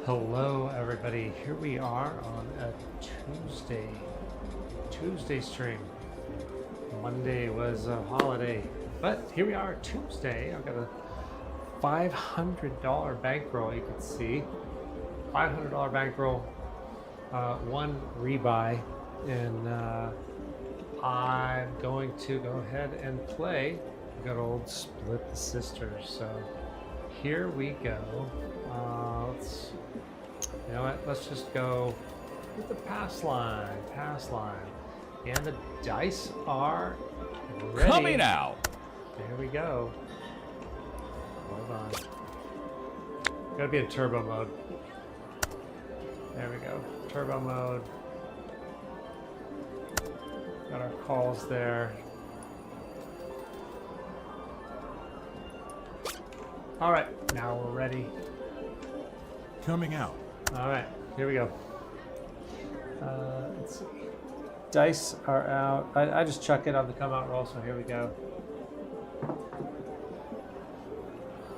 Hello everybody, here we are on a Tuesday stream. Monday was a holiday, but here we are Tuesday. I've got a $500 bankroll, you can see. $500 bankroll, one rebuy, and I'm going to go ahead and play good old Split the Sisters. So here we go. You know what? Let's just go with the pass line. And the dice are ready. Coming out. There we go. Hold on. Gotta be in turbo mode. There we go. Turbo mode. Got our calls there. All right, now we're ready. Coming out. All right, here we go. Let's see. Dice are out. I just chuck it on the come out roll, so here we go.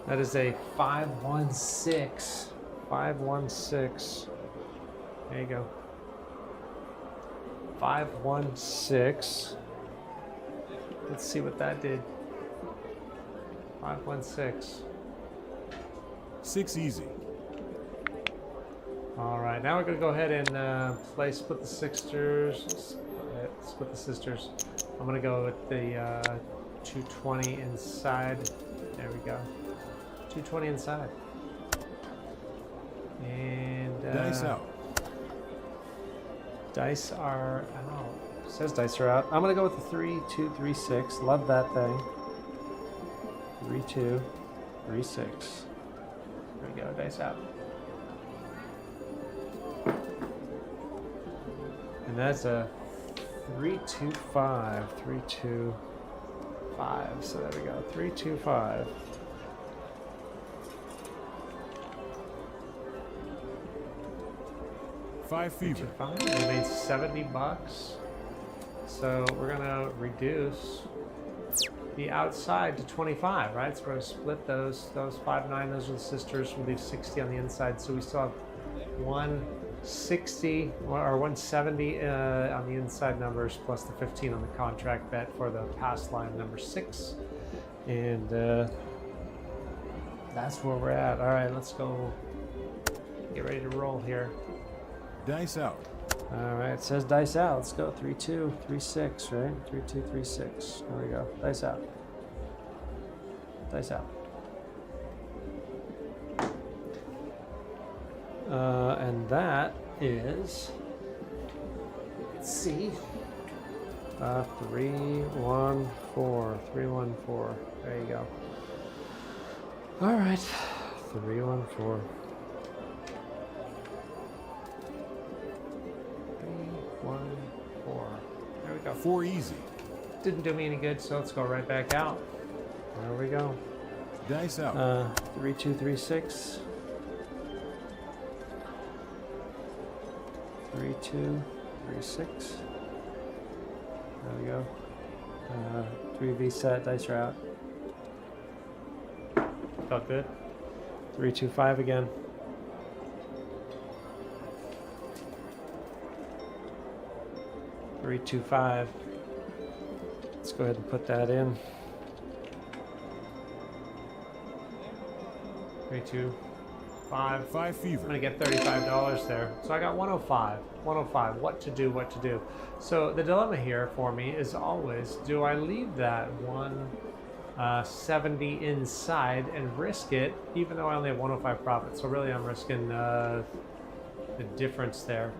That is a 516. 516. There you go. 516. Let's see what that did. 516. 6 easy. All right, now we're gonna go ahead and play Split the Sisters. Split the Sisters. I'm gonna go with the 220 inside. There we go. 220 inside. And Dice out. Dice are out. It says dice are out. I'm gonna go with the 3, 2, 3, 6. Love that thing. 3, 2, 3, 6. There we go. Dice out. And that's a 325. 325. So there we go. 325. Five fever. We made $70. So we're gonna reduce the outside to 25, right? So we're gonna split those 5-9. Those are the sisters. We'll leave 60 on the inside. So we still have 160 or 170 on the inside numbers, plus the 15 on the contract bet for the pass line number 6. And that's where we're at. All right, let's go get ready to roll here. Dice out. All right, it says dice out. Let's go. 3, 2, 3, 6, right? 3, 2, 3, 6. There we go. Dice out. Dice out. And that is, let's see, 3, 1, 4. 3, 1, 4. There you go. All right, 3, 1, 4. 3, 1, 4. There we go. 4 easy. Didn't do me any good, so let's go right back out. There we go. Dice out. 3, 2, 3, 6. 3, 2, 3, 6. There we go. 3V set, dice are out. Felt good. 3, 2, 5 again. 3, 2, 5. Let's go ahead and put that in. 3, 2, 5. 5 fever. I'm gonna get $35 there. So I got 105. 105. What to do? What to do? So the dilemma here for me is always: do I leave that 170 inside and risk it, even though I only have 105 profit? So really, I'm risking the difference there,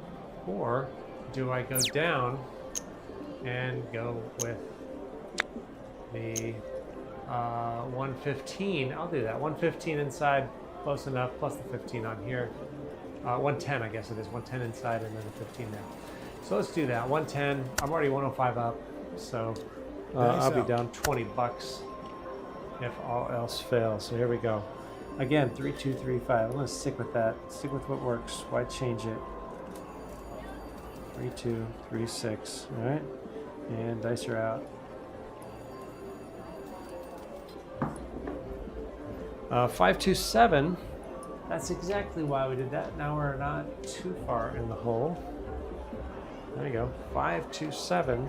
or do I go down and go with the 115? I'll do that. 115 inside. Close enough, plus the 15 on here. 110, I guess it is. 110 inside and then the 15 there. So let's do that. 110. I'm already 105 up, so I'll be down $20 if all else fails. So here we go. Again, 3, 2, 3, 5. I'm going to stick with that. Stick with what works. Why change it? 3, 2, 3, 6. All right. And dice are out. 527 That's exactly why we did that. Now we're not too far in the hole. There you go. 527.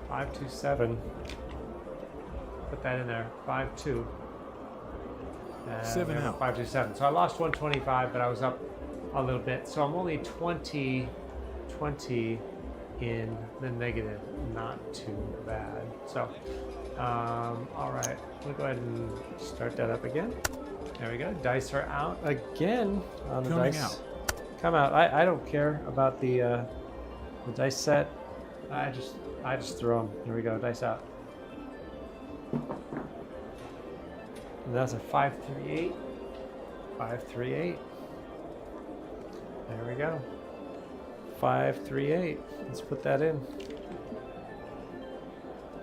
527. Put that in there. 5-2. 7 out. 527. So I lost 125, but I was up a little bit. So I'm only 20 in the negative. Not too bad. So, all right. We'll go ahead and start that up again. There we go. Dice are out again on the Coming dice. out. Come out. I don't care about the dice set. I just throw them. Here we go. Dice out. And that's a 538. 538. There we go. 538. Let's put that in.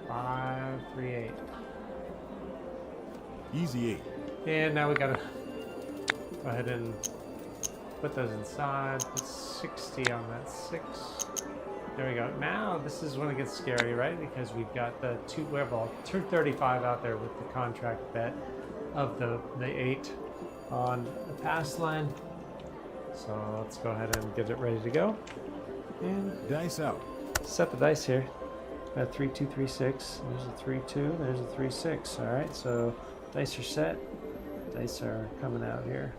538. Easy 8. And now we gotta go ahead and put those inside. Put 60 on that 6. There we go. Now this is when it gets scary, right? Because we've got the 235 out there with the contract bet of the 8 on the pass line. So let's go ahead and get it ready to go. And Dice out. set the dice here. Got 3, 2, 3, 6. There's a 3, 2. There's a 3, 6. All right. So dice are set. Dice are coming out here.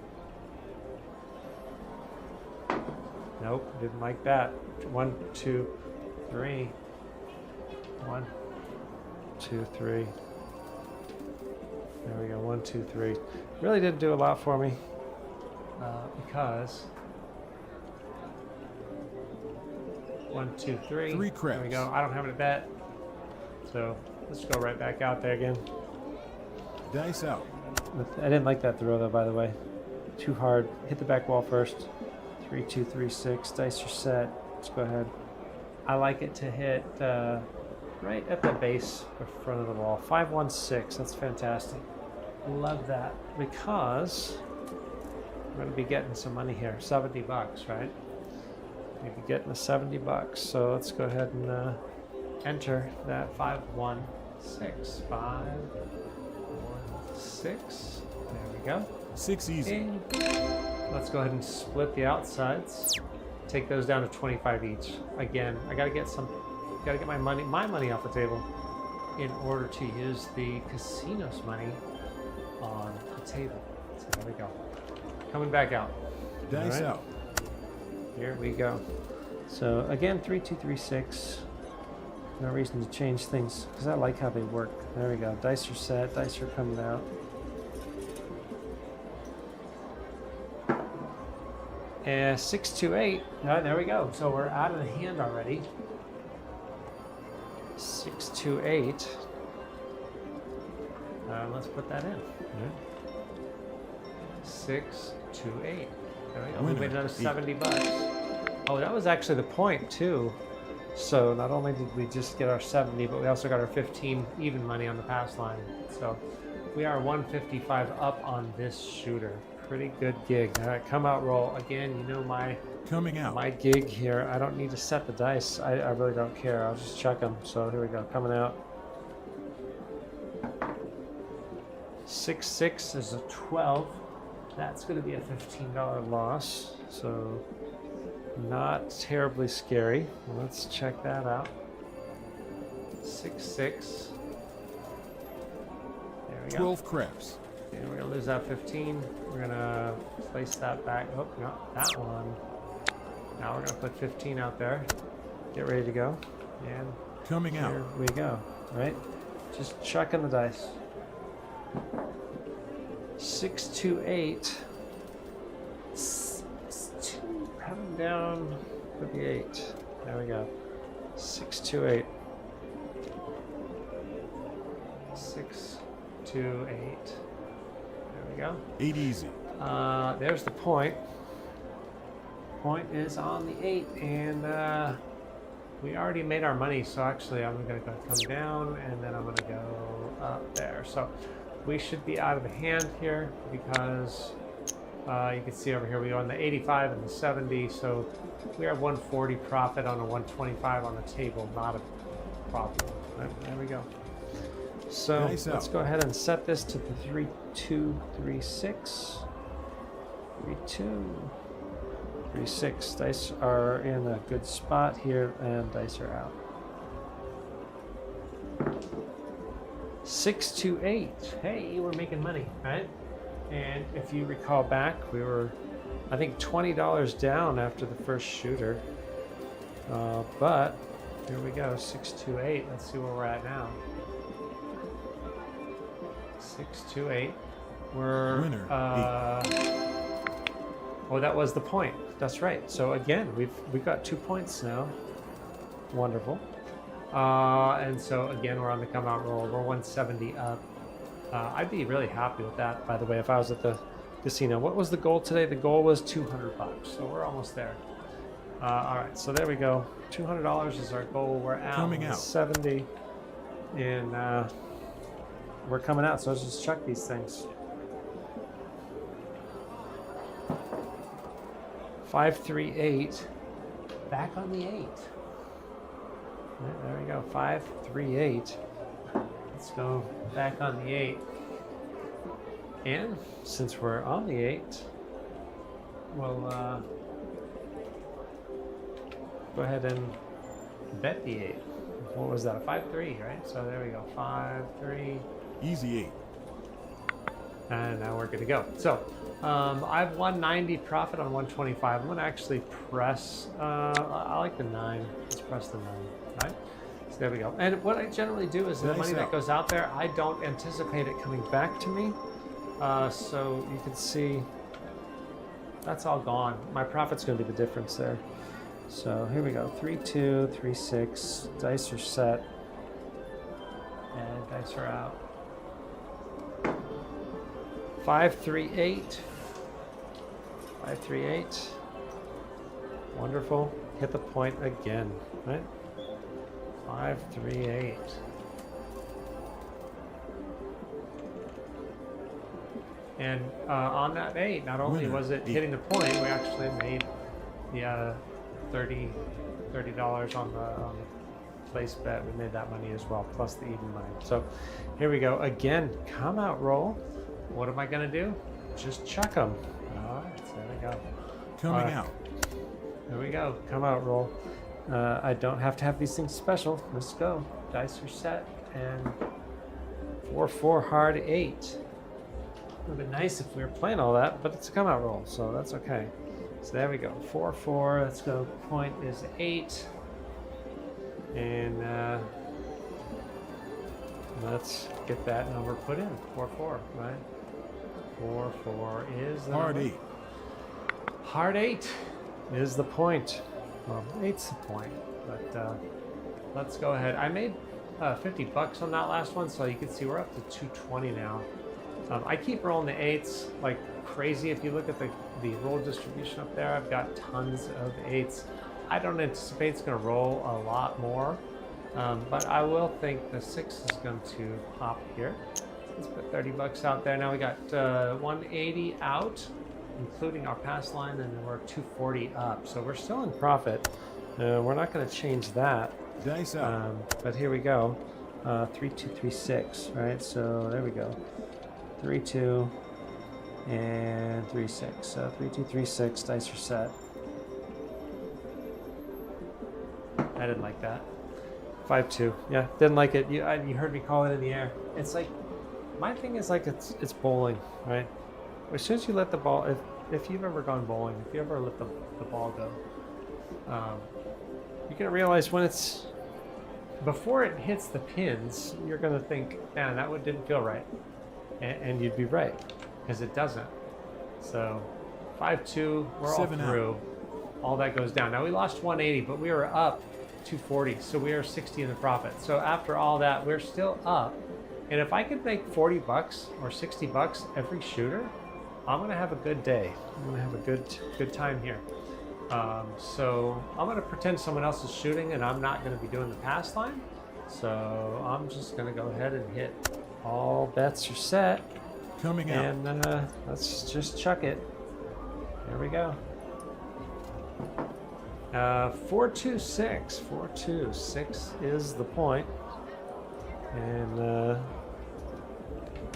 Nope, didn't like that. 1, 2, 3. 1, 2, 3. There we go. 1, 2, 3. Really didn't do a lot for me because 1, 2, 3. 3 There craps. we go. I don't have it to bet, so let's go right back out there again. Dice out. I didn't like that throw though, by the way. Too hard. Hit the back wall first. 3, 2, 3, 6. Dice are set. Let's go ahead. I like it to hit right at the base or front of the wall. 5, 1, 6. That's fantastic. Love that because we're going to be getting some money here. $70, right? We'll be getting the $70. So let's go ahead and enter that 5, 1, 6. 5, 1, 6. There we go. 6 easy. And let's go ahead and split the outsides. Take those down to 25 each. Again, I gotta get my money off the table in order to use the casino's money on the table. So there we go. Coming back out. Dice All right. out. Here we go. So again, 3, 2, 3, 6. No reason to change things because I like how they work. There we go. Dice are set. Dice are coming out. And 6, 2, 8. No, there we go. So we're out of the hand already. 6, 2, 8. Let's put that in. 6, 2, 8. There we go. We Winner, made another eight. $70. Oh, that was actually the point too. So not only did we just get our 70, but we also got our 15 even money on the pass line. So we are 155 up on this shooter. Pretty good gig. All right, come out roll. Again, you know Coming out. my gig here. I don't need to set the dice. I really don't care. I'll just chuck them. So here we go. Coming out. 6, 6 is a 12. That's going to be a $15 loss. So not terribly scary. Let's check that out. 6, 6. There we go. 12 craps. And we're going to lose that 15. We're going to place that back. Oh, not that one. Now we're going to put 15 out there. Get ready to go. And Coming out. here we go. Right? Just chucking the dice. 6, 2, 8. 2. Come down for the 8. There we go. 6, 2, 8. 6, 2, 8. There we go. 8 easy. There's the point. Point is on the 8, and we already made our money. So actually, I'm going to come down, and then I'm going to go up there. So we should be out of the hand here because you can see over here we go on the 85 and the 70. So we are 140 profit on a 125 on the table. Not a problem. Right, there we go. So Nice let's out. go ahead and set this to the 3, 2, 3, 6. 3-2. 3-6. Dice are in a good spot here, and dice are out. 6-8. Hey, we're making money, right? And if you recall back, we were, I think, $20 down after the first shooter. But here we go, 6-8. Let's see where we're at now. 6-8. We're Winner, oh, that was the point. That's right. So again, we've got 2 points now. Wonderful. And so again, we're on the come out roll. We're 170 up. I'd be really happy with that, by the way, if I was at the casino. What was the goal today? The goal was $200, so we're almost there. All right, so there we go. $200 is our goal. We're at Coming out. 70, and we're coming out. So let's just chuck these things. 5-3-8. Back on the 8. Right, there we go. 5-3-8. Let's go back on the 8. And since we're on the 8, we'll go ahead and bet the 8. What was that? A 5-3, right? So there we go. 5-3. Easy 8. And now we're good to go. So I have 190 profit on 125. I'm going to actually press, I like the 9. Let's press the 9, right? So there we go. And what I generally do is the money that goes out there, I don't anticipate it coming back to me. So you can see that's all gone. My profit's going to be the difference there. So here we go. 3-2, 3-6. Dice are set. And dice are out. 5-3-8. 5-3-8. Wonderful. Hit the point again, right? 5-3-8. And on that 8, not only Winner, was it 8. hitting the point, we actually made the $30 on the place bet. We made that money as well, plus the even money. So here we go. Again, come out roll. What am I going to do? Just chuck them. All right, so there we go. Coming out. There we go. Come out roll. I don't have to have these things special. Let's go. Dice are set. And 4-4 hard 8. It would have been nice if we were playing all that, but it's a come out roll, so that's okay. So there we go. 4-4. Let's go. Point is 8. And let's get that number put in. 4-4, right? 4-4 is the Hard number. 8. Hard 8 is the point. Well, 8's the point, but let's go ahead. I made $50 on that last one, so you can see we're up to 220 now. I keep rolling the 8s like crazy. If you look at the roll distribution up there, I've got tons of 8s. I don't anticipate it's going to roll a lot more, but I will think the 6 is going to pop here. Let's put $30 out there. Now we got 180 out, including our pass line, and then we're 240 up. So we're still in profit. We're not going to change that. Dice out. But here we go. 3-2, 3-6, right? So there we go. 3-2 and 3-6. So 3-2, 3-6. Dice are set. I didn't like that. 5-2. Yeah, didn't like it. You heard me call it in the air. It's like, my thing is like it's bowling, right? As soon as you let the ball, if you've ever gone bowling, if you ever let the ball go, you're gonna realize when it's, before it hits the pins, you're gonna think, man, that one didn't feel right, and you'd be right, because it doesn't. So 5-2, we're all 7 through. out. All that goes down. Now we lost 180, but we were up 240, so we are 60 in the profit. So after all that, we're still up. And if I could make $40 or $60 every shooter, I'm gonna have a good day. I'm gonna have a good time here. So I'm gonna pretend someone else is shooting, and I'm not gonna be doing the pass line. So I'm just gonna go ahead and hit. All bets are set. Coming out. And let's just chuck it. There we go. 4-2-6. 4-2-6 is the point. And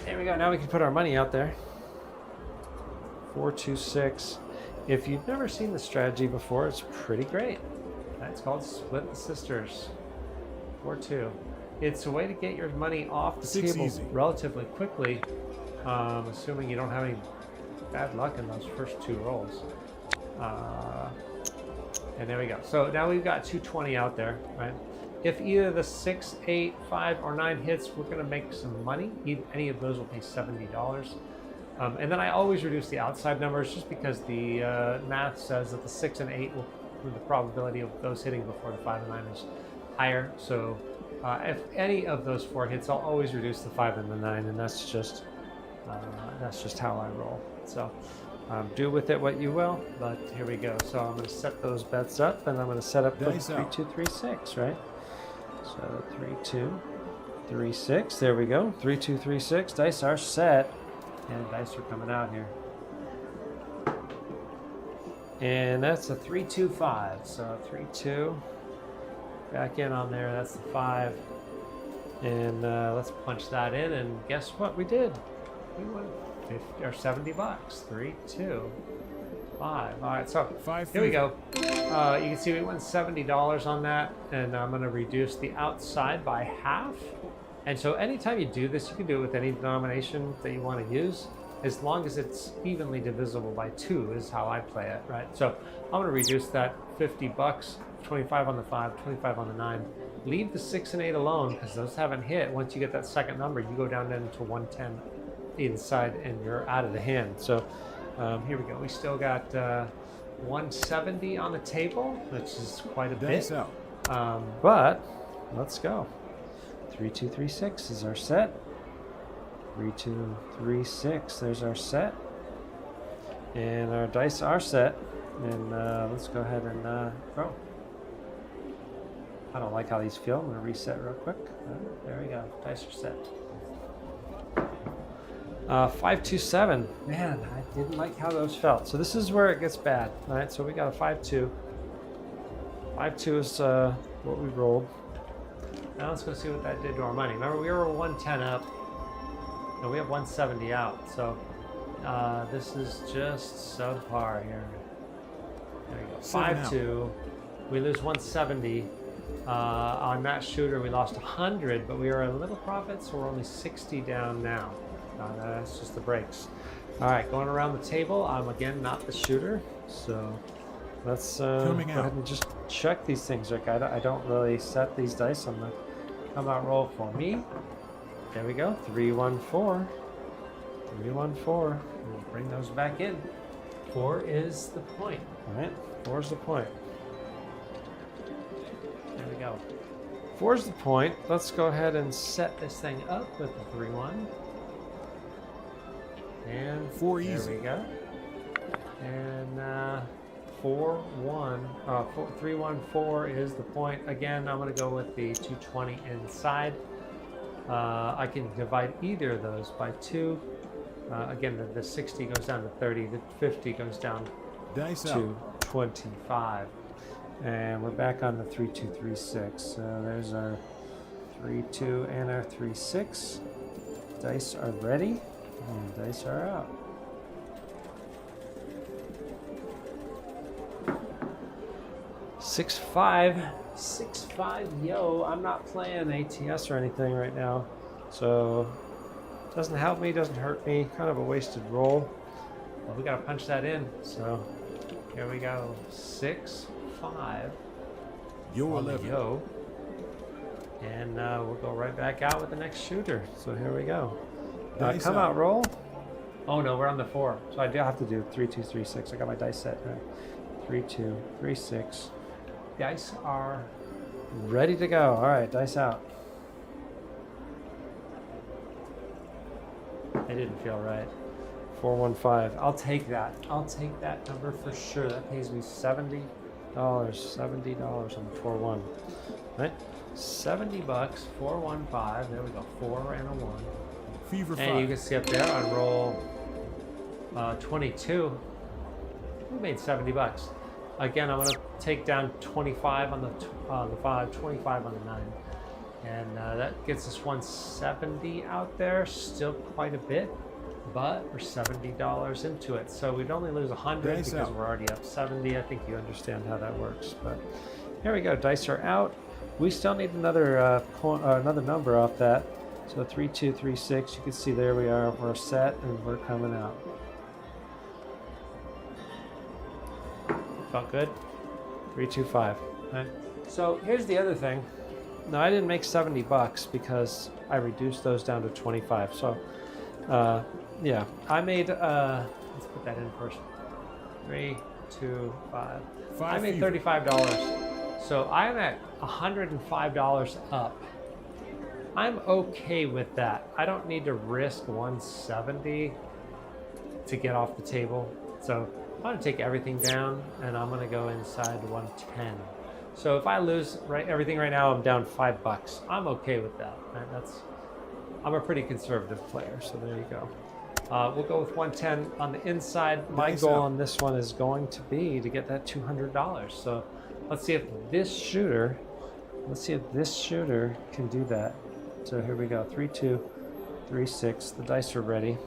there we go. Now we can put our money out there. 4-2-6. If you've never seen the strategy before, it's pretty great. It's called Split the Sisters. 4-2. It's a way to get your money off the table easy. relatively quickly, assuming you don't have any bad luck in those first 2 rolls. And there we go. So now we've got 220 out there, right? If either the 6, 8, 5, or 9 hits, we're going to make some money. Any of those will pay $70. And then I always reduce the outside numbers just because the math says that the 6 and 8 will, the probability of those hitting before the 5 and 9 is higher. So if any of those 4 hits, I'll always reduce the 5 and the 9, and that's just how I roll. So do with it what you will, but here we go. So I'm going to set those bets up, and I'm going to set up the 3-2-3-6, right? So 3-2-3-6. There we go. 3-2-3-6. Dice are set, and dice are coming out here. And that's a 3-2-5. So 3-2. Back in on there. That's the 5. And let's punch that in. And guess what we did? We won 50 or $70. 3-2-5. All right. So here we go. You can see we won $70 on that, and I'm going to reduce the outside by half. And so anytime you do this, you can do it with any denomination that you want to use, as long as it's evenly divisible by 2 is how I play it, right? So I'm going to reduce that $50, 25 on the 5, 25 on the 9. Leave the 6 and 8 alone because those haven't hit. Once you get that second number, you go down into 110 inside and you're out of the hand. So here we go. We still got 170 on the table, which is quite a bit. But let's go. 3-2-3-6 is our set. 3-2-3-6. There's our set. And our dice are set. And let's go ahead and roll. I don't like how these feel. I'm going to reset real quick. There we go. Dice are set. 5-2-7. Man, I didn't like how those felt. So this is where it gets bad. All right, so we got a 5-2. 5-2 is what we rolled. Now let's go see what that did to our money. Remember, we were 110 up, and we have 170 out. So this is just subpar here. There we go. 5-2. We lose 170. On that shooter, we lost 100, but we were a little profit, so we're only 60 down now. That's just the breaks. All right, going around the table. I'm again not the shooter, so let's go ahead and just check these things. Like I don't really set these dice on the come out roll for me. There we go. 3-1-4. 3-1-4. We'll bring those back in. 4 is the point. All right, 4 is the point. There we go. 4 is the point. Let's go ahead and set this thing up with the 3-1. And 4 there easy. we go. And 4-1. 3-1-4 is the point. Again, I'm going to go with the 220 inside. I can divide either of those by 2. Again, the 60 goes down to 30. The 50 goes down to 25. And we're back on the 3-2-3-6. So there's our 3-2 and our 3-6. Dice are ready, and dice are out. Six five, yo. I'm not playing ATS or anything right now, so doesn't help me, doesn't hurt me. Kind of a wasted roll. Well, we gotta punch that in. So here we go. 6-5. Yo 11. Yo. And we'll go right back out with the next shooter. So here we go. Come out roll. Oh no, we're on the 4. So I do have to do 3-2-3-6. I got my dice set. Right. 3-2-3-6. Dice are ready to go. All right, dice out. It didn't feel right. 4-1-5. I'll take that. I'll take that number for sure. That pays me $70. $70 on the 4-1. Right? $70. 4-1-5. There we go. 4 and a 1. Fever 5. And you can see up there on roll 22. We made $70. Again, I'm going to take down 25 on the 5, 25 on the 9. And that gets us 170 out there. Still quite a bit. but we're $70 into it, so we'd only lose 100 Dice because out. we're already up 70. I think you understand how that works. But here we go. Dice are out. We still need another another number off that. So 3236. You can see there we are. We're set and we're coming out. Felt good. 325. Right. So here's the other thing. Now I didn't make 70 bucks because I reduced those down to 25. So yeah, I made let's put that in first. 3, 2, 5. I made $35. So I'm at $105 up. I'm okay with that. I don't need to risk 170 to get off the table. So I'm gonna take everything down and I'm gonna go inside 110. So if I lose everything right now, I'm down $5. I'm okay with that. Right? I'm a pretty conservative player, so there you go. We'll go with 110 on the inside. My goal on this one is going to be to get that $200. So let's see if this shooter can do that. So here we go. 3, 2, 3, 6. The dice are ready.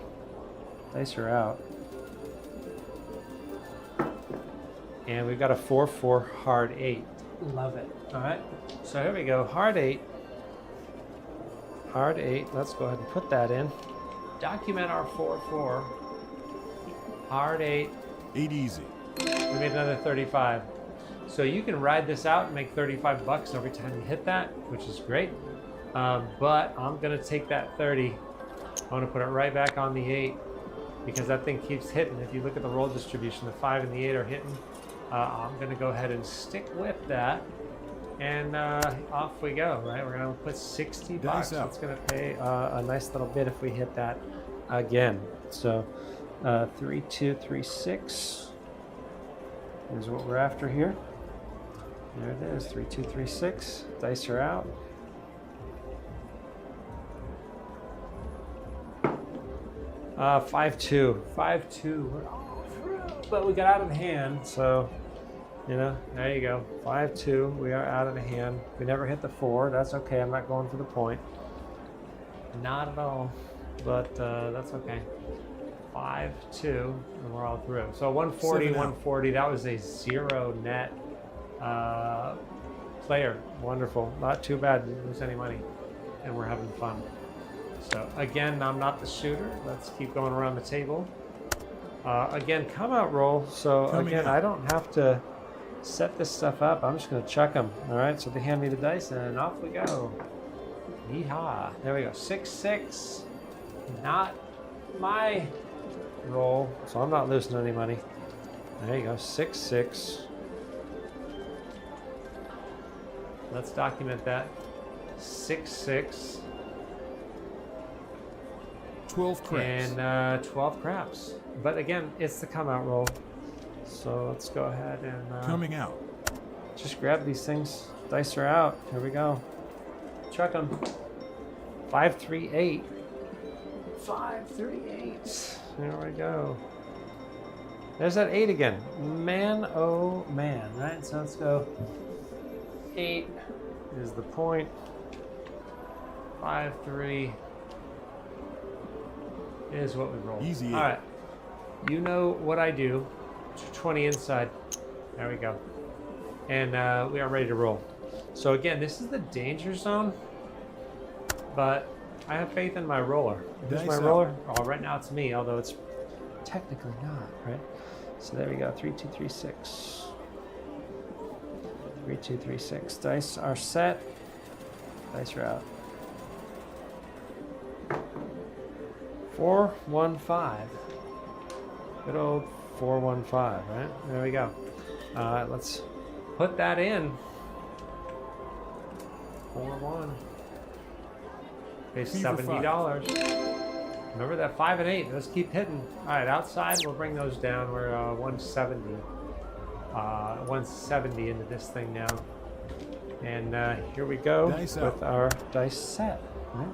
Dice are out. And we've got a 4, 4, hard 8. Love it. All right. So here we go. Hard 8. Hard 8. Let's go ahead and put that in. Document our 4, 4. Hard 8. 8 easy. We made another 35. So you can ride this out and make $35 every time you hit that, which is great. But I'm gonna take that 30. I want to put it right back on the 8 because that thing keeps hitting. If you look at the roll distribution, the 5 and the 8 are hitting. I'm gonna go ahead and stick with that, and off we go. Right, we're gonna put $60. It's gonna pay a nice little bit if we hit that again. So 3, 2, 3, 6 is what we're after here. There it is. 3, 2, 3, 6. Dice are out. Uh, 5, 2. 5, 2. We're all through, but we got out of the hand. So, you know, there you go. 5, 2. We are out of the hand. We never hit the 4. That's okay. I'm not going for the point. Not at all. But that's okay. 5, 2, and we're all through. So 140, 140. That was a 0 net player. Wonderful. Not too bad. Didn't lose any money, and we're having fun. So again, I'm not the shooter. Let's keep going around the table. Again, come out roll. So again, I don't have to set this stuff up. I'm just going to chuck them. All right. So they hand me the dice, and off we go. Yeehaw! There we go. 6, 6. Not my roll, so I'm not losing any money. There you go. 6, 6. Let's document that. 6, 6. 12 craps. And 12 craps. But again, it's the come out roll. So let's go ahead and coming out. Just grab these things. Dice are out. Here we go. Chuck them. 5, 3, 8. 5, 3, 8. There we go. There's that 8 again. Man, oh man. Right? So let's go. 8 is the point. 5, 3 is what we roll. Easy. All right. You know what I do. 20 inside. There we go. And we are ready to roll. So again, this is the danger zone, but I have faith in my roller. Who's my roller? Oh, right now it's me, although it's technically not, right? So there we go. 3, 2, 3, 6. 3, 2, 3, 6. Dice are set. Dice are out. 4, 1, 5. Good old 4, 1, 5, right? There we go. Let's put that in. 4, 1. Pay $70. Remember that 5 and 8. Let's keep hitting. All right, outside we'll bring those down. We're 170. 170 into this thing now. And here we go with our dice set. Right?